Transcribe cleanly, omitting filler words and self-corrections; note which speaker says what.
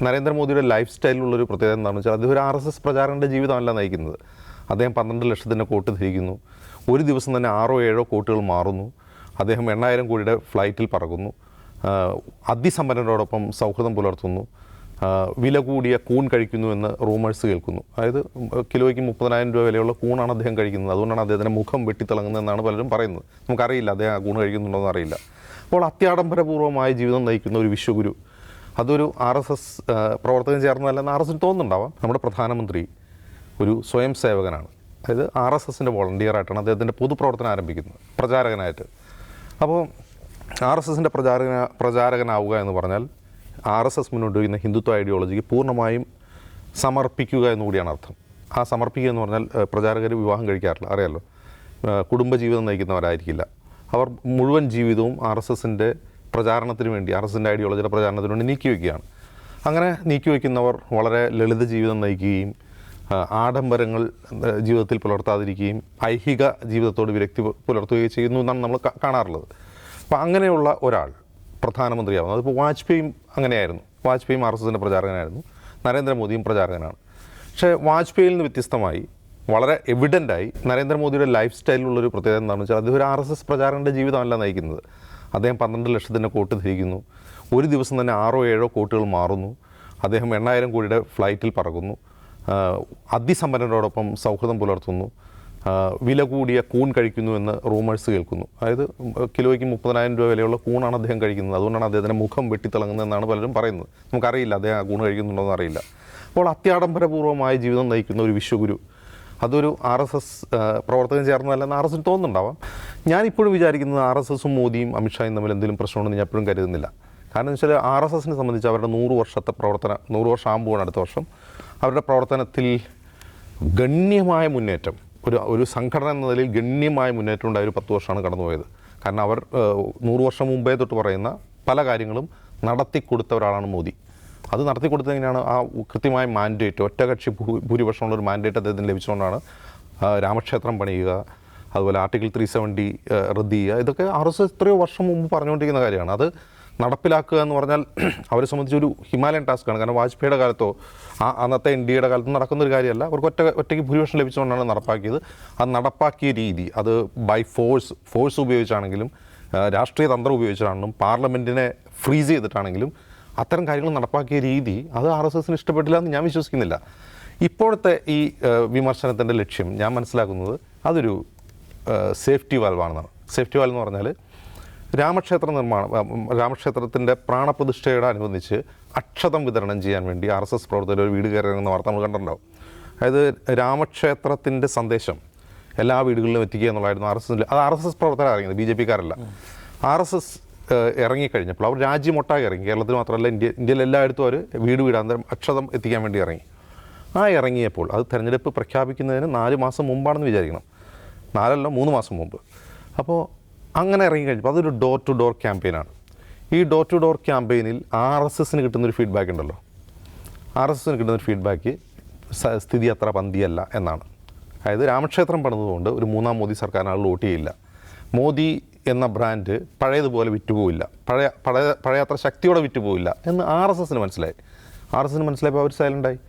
Speaker 1: നരേന്ദ്രമോദിയുടെ ലൈഫ് സ്റ്റൈലിലുള്ളൊരു പ്രത്യേകത എന്താണെന്ന് വെച്ചാൽ അദ്ദേഹം ഒരു RSS പ്രചാരകൻ്റെ ജീവിതമല്ല നയിക്കുന്നത്. അദ്ദേഹം 12 ലക്ഷത്തിൻ്റെ കോട്ട് ധരിക്കുന്നു. ഒരു ദിവസം തന്നെ 6-7 കോട്ടുകൾ മാറുന്നു. അദ്ദേഹം 8000 കോടിയുടെ ഫ്ലൈറ്റിൽ പറക്കുന്നു. അതിസമ്പന്നരോടൊപ്പം സൗഹൃദം പുലർത്തുന്നു. വില കൂടിയ കൂൺ കഴിക്കുന്നു എന്ന് റൂമേഴ്സ് കേൾക്കുന്നു. അതായത് കിലോയ്ക്ക് 30,000 രൂപ വിലയുള്ള കൂണാണ് അദ്ദേഹം കഴിക്കുന്നത്. അതുകൊണ്ടാണ് അദ്ദേഹത്തിൻ്റെ മുഖം വെട്ടിത്തിളങ്ങുന്നതെന്നാണ് പലരും പറയുന്നത്. നമുക്കറിയില്ല അദ്ദേഹം ആ കൂൺ കഴിക്കുന്നുണ്ടോയെന്ന് അറിയില്ല. അപ്പോൾ അത്യാഡംബരപൂർവ്വമായ ജീവിതം നയിക്കുന്ന ഒരു വിശ്വഗുരു, അതൊരു RSS പ്രവർത്തകൻ ചേർന്നതല്ലെന്ന് RSS തോന്നുന്നുണ്ടാവാം. നമ്മുടെ പ്രധാനമന്ത്രി ഒരു സ്വയം സേവകനാണ്. അതായത് RSSൻ്റെ വോളണ്ടിയറായിട്ടാണ് അദ്ദേഹത്തിൻ്റെ പൊതുപ്രവർത്തനം ആരംഭിക്കുന്നത്, പ്രചാരകനായിട്ട്. അപ്പോൾ RSSൻ്റെ പ്രചാരകനാവുക എന്ന് പറഞ്ഞാൽ RSS മുന്നോട്ട് വയ്ക്കുന്ന ഹിന്ദുത്വ ഐഡിയോളജിക്ക് പൂർണ്ണമായും സമർപ്പിക്കുക എന്നുകൂടിയാണ് അർത്ഥം. ആ സമർപ്പിക്കുക എന്ന് പറഞ്ഞാൽ പ്രചാരകർ വിവാഹം കഴിക്കാറില്ല, അറിയാമല്ലോ. കുടുംബജീവിതം നയിക്കുന്നവരായിരിക്കില്ല. അവർ മുഴുവൻ ജീവിതവും RSSൻ്റെ പ്രചാരണത്തിന് വേണ്ടി, RSSൻ്റെ ഐഡിയോളജിയുടെ പ്രചാരണത്തിന് വേണ്ടി നീക്കിവെക്കുകയാണ്. അങ്ങനെ നീക്കിവെക്കുന്നവർ വളരെ ലളിത ജീവിതം നയിക്കുകയും ആഡംബരങ്ങൾ ജീവിതത്തിൽ പുലർത്താതിരിക്കുകയും ഐഹിക ജീവിതത്തോട് വിരക്തി പുലർത്തുകയും ചെയ്യുന്നു എന്നാണ് നമ്മൾ കാണാറുള്ളത്. അപ്പോൾ അങ്ങനെയുള്ള ഒരാൾ പ്രധാനമന്ത്രിയാവുന്നു. അതിപ്പോൾ വാജ്പേയിയും അങ്ങനെയായിരുന്നു. വാജ്പേയിയും RSSൻ്റെ പ്രചാരകനായിരുന്നു. നരേന്ദ്രമോദിയും പ്രചാരകനാണ്. പക്ഷേ വാജ്പേയിയിൽ നിന്ന് വ്യത്യസ്തമായി വളരെ എവിഡൻ്റായി നരേന്ദ്രമോദിയുടെ ലൈഫ് സ്റ്റൈലിലുള്ളൊരു പ്രത്യേകത എന്താണെന്ന് വെച്ചാൽ അദ്ദേഹം ഒരു RSS പ്രചാരകൻ്റെ ജീവിതമല്ല നയിക്കുന്നത്. അദ്ദേഹം 12 ലക്ഷത്തിൻ്റെ കോട്ട് ധരിക്കുന്നു. ഒരു ദിവസം തന്നെ 6-7 കോട്ടുകൾ മാറുന്നു. അദ്ദേഹം 8000 കോടിയുടെ ഫ്ലൈറ്റിൽ പറക്കുന്നു. അതിസമ്പന്നരോടൊപ്പം സൗഹൃദം പുലർത്തുന്നു. വില കൂടിയ കൂൺ കഴിക്കുന്നു എന്ന് റൂമേഴ്സ് കേൾക്കുന്നു. അതായത് കിലോയ്ക്ക് 30,000 രൂപ വിലയുള്ള കൂണാണ് അദ്ദേഹം കഴിക്കുന്നത്. അതുകൊണ്ടാണ് അദ്ദേഹത്തിൻ്റെ മുഖം വെട്ടിത്തിളങ്ങുന്നതെന്നാണ് പലരും പറയുന്നത്. നമുക്കറിയില്ല അദ്ദേഹം ആ കൂൺ കഴിക്കുന്നുണ്ടോയെന്ന് അറിയില്ല. അപ്പോൾ അത്യാഡംബരപൂർവ്വമായ ജീവിതം നയിക്കുന്ന ഒരു വിശ്വഗുരു, അതൊരു RSS പ്രവർത്തകൻ ചേർന്നതല്ലെന്ന് RSS തോന്നുന്നുണ്ടാവാം. ഞാനിപ്പോഴും വിചാരിക്കുന്നത് RSSും മോദിയും അമിത്ഷായും തമ്മിൽ എന്തെങ്കിലും പ്രശ്നമുണ്ടെന്ന് ഞാൻ എപ്പോഴും കരുതുന്നില്ല. കാരണം എന്ന് വെച്ചാൽ RSSനെ സംബന്ധിച്ച് അവരുടെ 100 വർഷത്തെ പ്രവർത്തനം, 100 വർഷം ആകുമ്പോഴാണ് അടുത്ത വർഷം, അവരുടെ പ്രവർത്തനത്തിൽ ഗണ്യമായ മുന്നേറ്റം, ഒരു സംഘടന എന്ന നിലയിൽ ഗണ്യമായ മുന്നേറ്റം ഉണ്ടായ ഒരു 10 വർഷമാണ് കടന്നുപോയത്. കാരണം അവർ 100 വർഷം മുമ്പേ തൊട്ട് പറയുന്ന പല കാര്യങ്ങളും നടത്തിക്കൊടുത്ത ഒരാളാണ് മോദി. അത് നടത്തിക്കൊടുത്തത് എങ്ങനെയാണ്? ആ കൃത്യമായ മാൻഡേറ്റ്, ഒറ്റകക്ഷി ഭൂരിപക്ഷമുള്ളൊരു മാൻഡേറ്റ് അദ്ദേഹത്തിന് ലഭിച്ചുകൊണ്ടാണ് രാമക്ഷേത്രം പണിയുക, അതുപോലെ ആർട്ടിക്കിൾ 370 റദ്ദ് ചെയ്യുക. ഇതൊക്കെ RSS എത്രയോ വർഷം മുമ്പ് പറഞ്ഞുകൊണ്ടിരിക്കുന്ന കാര്യമാണ്. അത് നടപ്പിലാക്കുക എന്ന് പറഞ്ഞാൽ അവരെ സംബന്ധിച്ചൊരു ഹിമാലയൻ ടാസ്ക്കാണ്. കാരണം വാജ്പേയിയുടെ കാലത്തോ അന്നത്തെ NDAയുടെ കാലത്തോ നടക്കുന്നൊരു കാര്യമല്ല. അവർക്ക് ഒറ്റയ്ക്ക് ഭൂരിപക്ഷം ലഭിച്ചുകൊണ്ടാണ് നടപ്പാക്കിയത്. അത് നടപ്പാക്കിയ രീതി, അത് ബൈ ഫോഴ്സ് ഉപയോഗിച്ചാണെങ്കിലും രാഷ്ട്രീയ തന്ത്രം ഉപയോഗിച്ചാണെങ്കിലും പാർലമെൻറ്റിനെ ഫ്രീസ് ചെയ്തിട്ടാണെങ്കിലും അത്തരം കാര്യങ്ങൾ നടപ്പാക്കിയ രീതി അത് RSSന് ഇഷ്ടപ്പെട്ടില്ല എന്ന് ഞാൻ വിശ്വസിക്കുന്നില്ല. ഇപ്പോഴത്തെ ഈ വിമർശനത്തിൻ്റെ ലക്ഷ്യം ഞാൻ മനസ്സിലാക്കുന്നത് അതൊരു സേഫ്റ്റി വാൽവാണെന്നാണ്. സേഫ്റ്റി വാൽവ് എന്ന് പറഞ്ഞാൽ രാമക്ഷേത്രത്തിൻ്റെ പ്രാണപ്രതിഷ്ഠയോട് അനുബന്ധിച്ച് അക്ഷതം വിതരണം ചെയ്യാൻ വേണ്ടി RSS പ്രവർത്തകർ ഒരു വീട് കയറിയെന്ന വാർത്ത നമ്മൾ കണ്ടിട്ടുണ്ടാവും. അതായത് രാമക്ഷേത്രത്തിൻ്റെ സന്ദേശം എല്ലാ വീടുകളിലും എത്തിക്കുക എന്നുള്ളതായിരുന്നു അത് RSS പ്രവർത്തകർ ഇറങ്ങിയത്, BJPക്കാരല്ല. RSS ഇറങ്ങിക്കഴിഞ്ഞപ്പോൾ അവർ രാജ്യമൊട്ടാകെ ഇറങ്ങി. കേരളത്തിൽ മാത്രമല്ല, ഇന്ത്യയിൽ എല്ലായിടത്തും അവർ വീടാന്തരം അക്ഷതം എത്തിക്കാൻ വേണ്ടി ഇറങ്ങി. ഇറങ്ങിയപ്പോൾ അത് തെരഞ്ഞെടുപ്പ് പ്രഖ്യാപിക്കുന്നതിന് 4 മാസം മുമ്പാണെന്ന് വിചാരിക്കണം, 3 മാസം മുമ്പ്. അപ്പോൾ അങ്ങനെ ഇറങ്ങിക്കഴിഞ്ഞപ്പോൾ അതൊരു ഡോർ ടു ഡോർ ക്യാമ്പയിനാണ്. ഈ ഡോർ ടു ഡോർ ക്യാമ്പയിനിൽ RSSന് കിട്ടുന്നൊരു ഫീഡ്ബാക്ക് ഉണ്ടല്ലോ, RSSന് കിട്ടുന്നൊരു ഫീഡ്ബാക്ക് സ്ഥിതി അത്ര പന്തിയല്ല എന്നാണ്. അതായത് രാമക്ഷേത്രം പണിതുകൊണ്ട് ഒരു 3ാം മോദി സർക്കാരിന് ആളുകൾ വോട്ട് ചെയ്യില്ല. മോദി എന്ന ബ്രാൻഡ് പഴയതുപോലെ വിറ്റുപോയില്ല, പഴയ അത്ര ശക്തിയോടെ വിറ്റുപോയില്ല എന്ന് RSSന് മനസ്സിലായി. RSSന് മനസ്സിലായപ്പോൾ അവർ സൈലൻ്റായി.